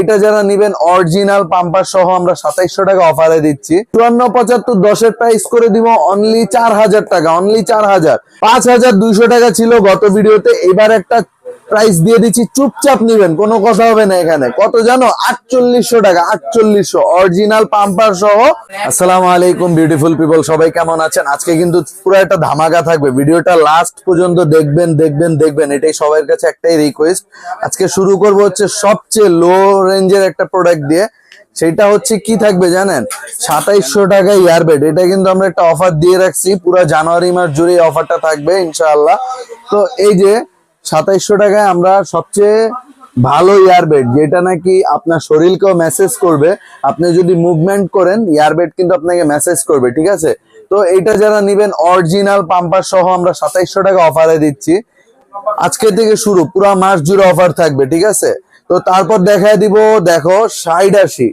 এটা যারা নিবেন অরিজিনাল পাম্পার সহ আমরা 2700 টাকা অফারে দিচ্ছি। 5475 10 প্রাইস করে দিব অনলি 4000 টাকা, অনলি 4000। 5200 টাকা ছিল গত ভিডিওতে, এবার একটা প্রাইস দিয়ে দিচ্ছি, চুপচাপ নিবেন, কোনো কথা হবে না এখানে। কত জানো? 4800 টাকা, 4800 অরিজিনাল পাম্পার সহ। আসসালামু আলাইকুম বিউটিফুল পিপল, সবাই কেমন আছেন? আজকে কিন্তু পুরো একটা ধামাকা থাকবে, ভিডিওটা লাস্ট পর্যন্ত দেখবেন, এটাই সবার কাছে একটাই রিকোয়েস্ট। আজকে শুরু করব হচ্ছে সবচেয়ে লো রেঞ্জের একটা প্রোডাক্ট দিয়ে। সেটা হচ্ছে কি থাকবে জানেন? 2700 টাকা ইয়ারবেড। এটা কিন্তু আমরা একটা অফার দিয়ে রাখছি, পুরো জানুয়ারি মাস জুড়ে অফারটা থাকবে ইনশাআল্লাহ। তো এই যে 2700 টাকায় আমরা সবচেয়ে ভালো ইয়ারবেড, যেটা নাকি আপনার শরীরকেও মেসেজ করবে। আপনি যদি মুভমেন্ট করেন, ইয়ারবেড কিন্তু আপনাকে মেসেজ করবে, ঠিক আছে? তো এটা যারা নিবেন অরিজিনাল পাম্পার সহ আমরা 2700 টাকা অফারে দিচ্ছি। আজকে থেকে শুরু, পুরো মাস জুড়ে অফার থাকবে, ঠিক আছে? তো তারপর দেখায় দিব, দেখো 6080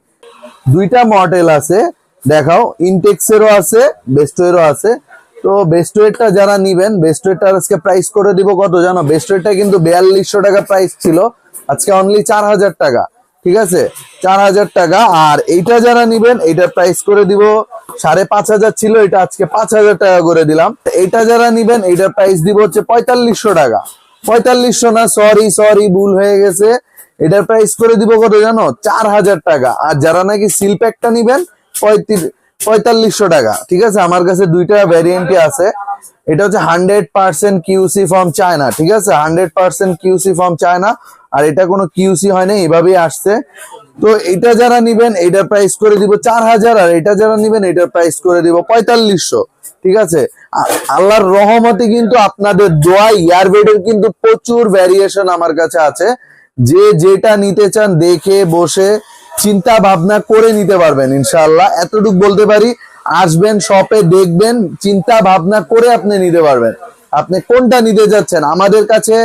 দুইটা মডেল আছে, দেখাও। ইনটেক্সেরও আছে, বেস্টোয়েরও আছে। তো বেস্টোয়েরটা যারা নিবেন, বেস্টোয়েরটার আজকে প্রাইস করে দিব কত জানো? বেস্টোয়েরটা কিন্তু 4200 টাকা প্রাইস ছিল, আজকে অনলি 4000 টাকা, ঠিক আছে? 4000 টাকা। আর এইটা যারা নিবেন, এইটার প্রাইস করে দিব 5500 ছিল, এটা আজকে 5000 টাকা করে দিলাম। এইটা যারা নিবেন, এইটার প্রাইস দিব হচ্ছে 4500 টাকা। 4500 না, সরি ভুল হয়ে গেছে। এটার প্রাইস করে দিব কত জানো? 4000 টাকা। আর যারা নাকি সিল প্যাকটা নিবেন 4500 টাকা, ঠিক আছে? আমার কাছে দুইটা ভ্যারিয়েন্টই আছে। এটা হচ্ছে 100% কিউসি ফ্রম চায়না, ঠিক আছে? 100% কিউসি ফ্রম চায়না। আর এটা কোনো কিউসি হয় না, এভাবেই আসছে। তো এটা যারা নিবেন, এটার প্রাইস করে দিব 4000। আর এটা যারা নিবেন, এটার প্রাইস করে দিব 4500, ঠিক আছে? আল্লাহর রহমতে কিন্তু আপনাদের দোয়া, ইয়ারবেডের কিন্তু প্রচুর ভ্যারিয়েশন আমার কাছে আছে। যে যেটা নিতে চান দেখে বসে চিন্তা ভাবনা করে নিতে পারবেন ইনশাআল্লাহ, এতটুকু বলতে পারি। আসবেন শপে, দেখবেন, চিন্তা ভাবনা করে আপনি নিতে পারবেন। আপনি কোনটা নিতে যাচ্ছেন আমাদের কাছে,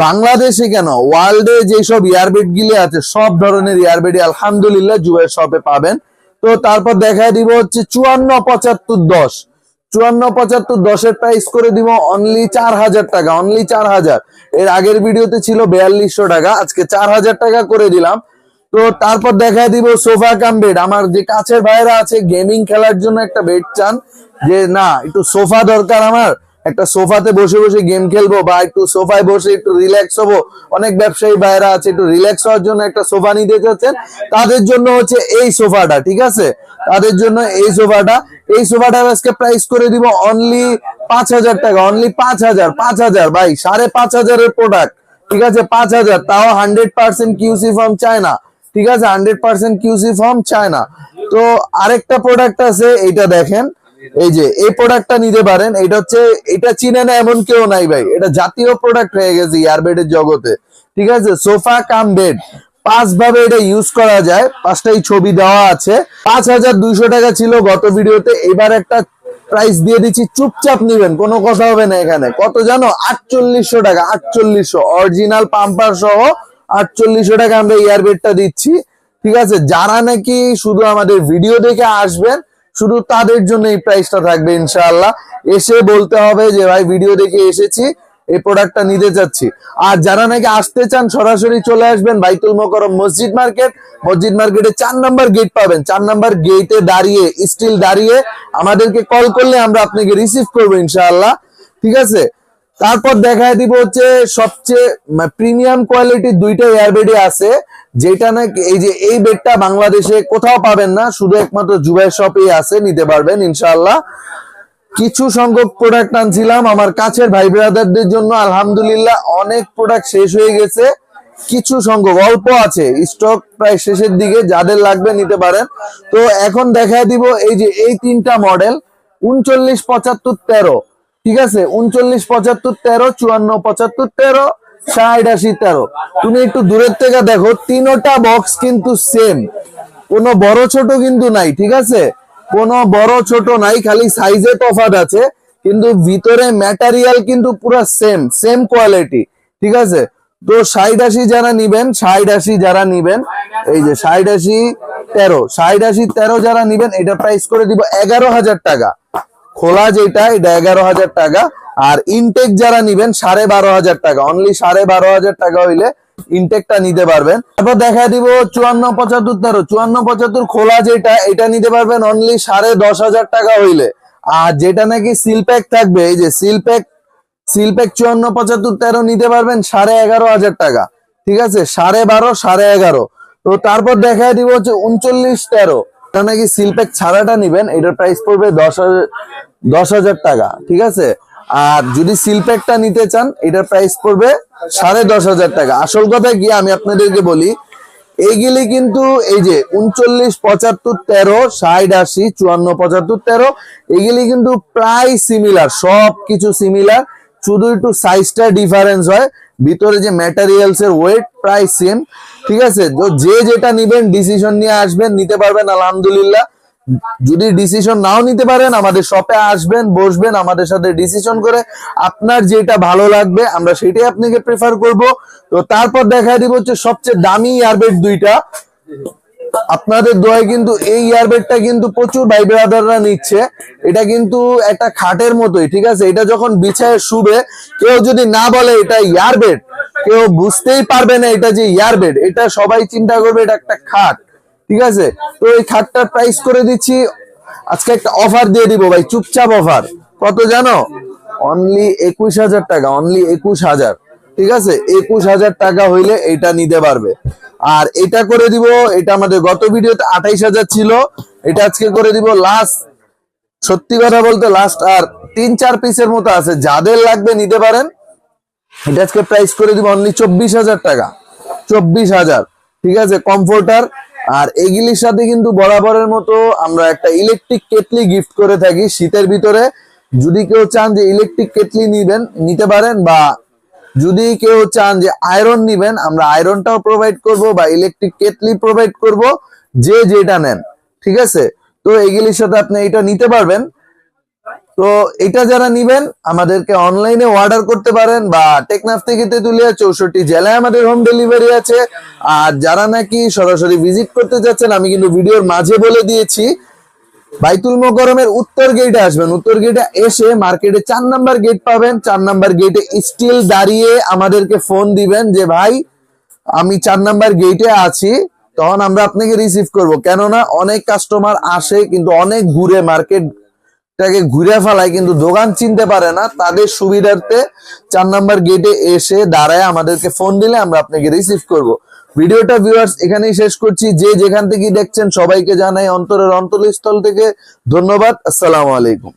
বাংলাদেশে কেন ওয়ার্ল্ডে যেসব ইয়ারবেড গুলি আছে, সব ধরনের ইয়ারবেড আলহামদুলিল্লাহ জুয়ের শপে পাবেন। তো তারপর দেখায় দিব হচ্ছে 5475 10। 5475 10 প্রাইস করে দিব অনলি 4000 টাকা, অনলি 4000। এর আগের ভিডিওতে ছিল 4200 টাকা, আজকে 4000 টাকা করে দিলাম। তো তারপর দেখায় দিব সোফা কাম বেড। আমার যে কাছের ভাইরা আছে, গেমিং খেলার জন্য একটা বেড চান, যে না একটু সোফা দরকার আমার, একটা সোফাতে বসে বসে গেম খেলবো বা একটু সোফায় বসে একটু রিল্যাক্স হবো। অনেক ব্যবসায়ী ভাইরা আছে, একটু রিল্যাক্স হওয়ার জন্য একটা সোফা নিতে চাচ্ছেন, তাদের জন্য হচ্ছে এই সোফাটা, ঠিক আছে? তাদের জন্য এই সোফাটার আজকে প্রাইস করে দিব অনলি 5000 টাকা, অনলি 5000 ভাই, 5500 এর প্রোডাক্ট, ঠিক আছে? 5000, তাও 100% কিউসি ফ্রম চায়না, ঠিক আছে? 100% কিউসি ফ্রম চায়না। তো আরেকটা প্রোডাক্ট আছে, এইটা দেখেন, এই যে এই প্রোডাক্টটা নিতে পারেন। এটা হচ্ছে, এটা চিনে না এমন কেউ নাই ভাই, এটা জাতীয় প্রোডাক্ট হয়ে গেছে ইয়ারবেডের জগতে, ঠিক আছে? সোফা কাম বেড 5 ভাবে এটা ইউজ করা যায়, 5টাই ছবি দেওয়া আছে। 5200 টাকা ছিল গত ভিডিওতে, এবার একটা প্রাইস দিয়ে দিচ্ছি, চুপচাপ নিবেন, কোনো কথা হবে না এখানে। কত জানো? 4800 টাকা, 4800 অরিজিনাল পাম্পার সহ 4800 টাকা আমরা ইয়ারবেডটা দিচ্ছি, ঠিক আছে? যারা নাকি শুধু আমাদের ভিডিও দেখে আসবেন, শুধু তাদের জন্য এই প্রাইসটা থাকবে ইনশাআল্লাহ। এসে বলতে হবে যে ভাই ভিডিও দেখে এসেছি, এই প্রোডাক্টটা নিতে চাচ্ছি। আর যারা নাকি আসতে চান, সরাসরি চলে আসবেন বাইতুল মোকাররম মসজিদ মার্কেটে 4 নাম্বার গেট পাবেন। 4 নাম্বার গেটে দাঁড়িয়ে, স্টিল দাঁড়িয়ে আমাদেরকে কল করলে আমরা আপনাকে রিসিভ করবো ইনশাআল্লাহ, ঠিক আছে? তারপর দেখায় দিব হচ্ছে সবচেয়ে প্রিমিয়াম কোয়ালিটির দুইটা ইয়ারবেডই আছে, যেটা নাকি এই যে এই বেডটা বাংলাদেশে কোথাও পাবেন না, শুধু একমাত্র জুবাইর শপেই আছে, নিতে পারবেন ইনশাআল্লাহ। কিছু সংখ্যক প্রোডাক্ট আনছিলাম আমার কাছের ভাই ব্রাদারদের জন্য, আলহামদুলিল্লাহ অনেক প্রোডাক্ট শেষ হয়ে গেছে। কিছু সংখ্যক অল্প আছে, স্টক প্রায় শেষের দিকে, যাদের লাগবে নিতে পারেন। তো এখন দেখায় দিব এই যে এই তিনটা মডেল, 39 75 13, ঠিক আছে? 39 75 13, 54 75 13, 60 80 13। তুমি একটু দূরের থেকে দেখো, তিনটা বক্স কিন্তু সেম, কোনো বড় ছোট কিন্তু নাই, ঠিক আছে? কোনো বড় ছোট নাই, খালি সাইজে তফাৎ আছে, কিন্তু ভিতরে ম্যাটেরিয়াল কিন্তু পুরো সেম কোয়ালিটি, ঠিক আছে? তো 60 80 যারা নিবেন, 60 80 যারা নিবেন, এই যে 60 80 13, 60 80 13 যারা নিবেন, এটা প্রাইস করে দিব 11000 টাকা। খোলা যেটা, এটা 11000 টাকা। আর ইনটেক যারা নিবেন 12500 টাকা, অনলি 12500 টাকা হইলে ইনটেকটা নিতে পারবেন। তারপর দেখা দিব 5475 13, 5475 খোলা যেটা, এটা নিতে পারবেন অনলি 10,500 টাকা হইলে। আর যেটা নাকি সিল প্যাক থাকবে, এই যে সিল প্যাক 5475 13 নিতে পারবেন 11,500 টাকা। ঠিক আছে, 12,500 11,500। তো তারপর দেখা দিব হচ্ছে 39 13, এটা নাকি সিল প্যাক ছাড়াটা নিবেন, এটার প্রাইস পড়বে 10,000 টাকা। ঠিক আছে, আর যদি সিল প্যাকটা নিতে চান এটার প্রাইস পড়বে 10,500 টাকা। আসল কথা কি আমি আপনাদেরকে বলি, এইগুলি কিন্তু এই যে 39 75 13 60 80 54 75 13 এগুলি কিন্তু প্রায় সিমিলার, সব কিছু সিমিলার, শুধু একটু সাইজটা ডিফারেন্স হয়, ভিতরে যে ম্যাটেরিয়ালস এর ওয়েট প্রায় সেম। ঠিক আছে, তো যে যেটা নিবেন ডিসিশন নিয়ে আসবেন, নিতে পারবেন আলহামদুলিল্লাহ। যদি ডিসিশন নাও নিতে পারেন আমাদের শপে আসবেন, বসবেন, আমাদের সাথে ডিসিশন করে আপনার যেটা ভালো লাগবে আমরা সেটাই আপনাকে প্রেফার করব। তো তারপর দেখা দিব হচ্ছে সবচেয়ে দামি ইয়ারবেড দুইটা। আপনাদের দোয়ায় কিন্তু এই ইয়ারবেডটা কিন্তু প্রচুর ভাই ব্রাদাররা নিচ্ছে। এটা কিন্তু একটা খাটের মতোই। ঠিক আছে, এটা যখন বিছায় শুবে কেউ যদি না বলে এটা ইয়ারবেড, কেউ বুঝতেই পারবে না এটা যে ইয়ারবেড, এটা সবাই চিন্তা করবে এটা একটা খাট। ঠিক আছে, তো এই খাটটার প্রাইস করে দিচ্ছি আজকে, একটা অফার দিয়ে দিব ভাই, চুপচাপ অফার। কত জানো? অনলি 21,000 টাকা, অনলি 21,000। ঠিক আছে, 21,000 টাকা হইলে এটা নিতে পারবে। আর এটা করে দিব, এটা আমাদের গত ভিডিওতে 28,000 ছিল, এটা আজকে করে দিব লাস্ট, সত্যি কথা বলতে লাস্ট আর 3-4 পিসের মতো আছে, যাদের লাগবে নিতে পারেন। এটা আজকে প্রাইস করে দিব অনলি 24,000 টাকা, 24,000। ঠিক আছে, কমফোর্টার। আর এগুলির সাথে কিন্তু বরাবরের মতো আমরা একটা ইলেকট্রিক কেটলি গিফট করে থাকি শীতের ভিতরে। যদি কেউ চান যে ইলেকট্রিক কেটলি নিতে পারেন, বা যদি কেউ চান যে আয়রন নিবেন, আমরা আয়রনটাও প্রোভাইড করব বা ইলেকট্রিক কেটলি প্রোভাইড করব, যে যেটা নেন। ঠিক আছে, তো এগুলির সাথে আপনি এটা নিতে পারবেন। তো এটা যারা নিবেন আমাদেরকে অনলাইনে অর্ডার করতে পারেন, বা টেকনাফ থেকে তেতুলিয়া 64 জেলায় আমাদের হোম ডেলিভারি আছে। আর যারা নাকি সরাসরি ভিজিট করতে যাচ্ছেন, আমি কিন্তু ভিডিওর মাঝে বলে দিয়েছি, বাইতুল মোকাররমের উত্তর গেটে আসবেন, উত্তর গেটে এসে মার্কেটে 4 নাম্বার গেট পাবেন। 4 নাম্বার গেটে স্টিল দাঁড়িয়ে আমাদেরকে ফোন দিবেন যে ভাই আমি 4 নাম্বার গেটে আছি, তখন আমরা আপনাকে রিসিভ করব। কেননা অনেক কাস্টমার আসে কিন্তু অনেক ঘুরে মার্কেটটাকে ঘুরে ফেলায়, কিন্তু দোকান চিনতে পারে না। তাদের সুবিধার্থে 4 নাম্বার গেটে এসে দাঁড়ায় আমাদেরকে ফোন দিলে আমরা আপনাকে রিসিভ করব। ভিডিওটা ভিউয়ার্স এখানেই শেষ করছি। যে যেখান থেকে দেখছেন সবাইকে জানাই অন্তরের অন্তঃস্থল থেকে ধন্যবাদ। আসসালামু আলাইকুম।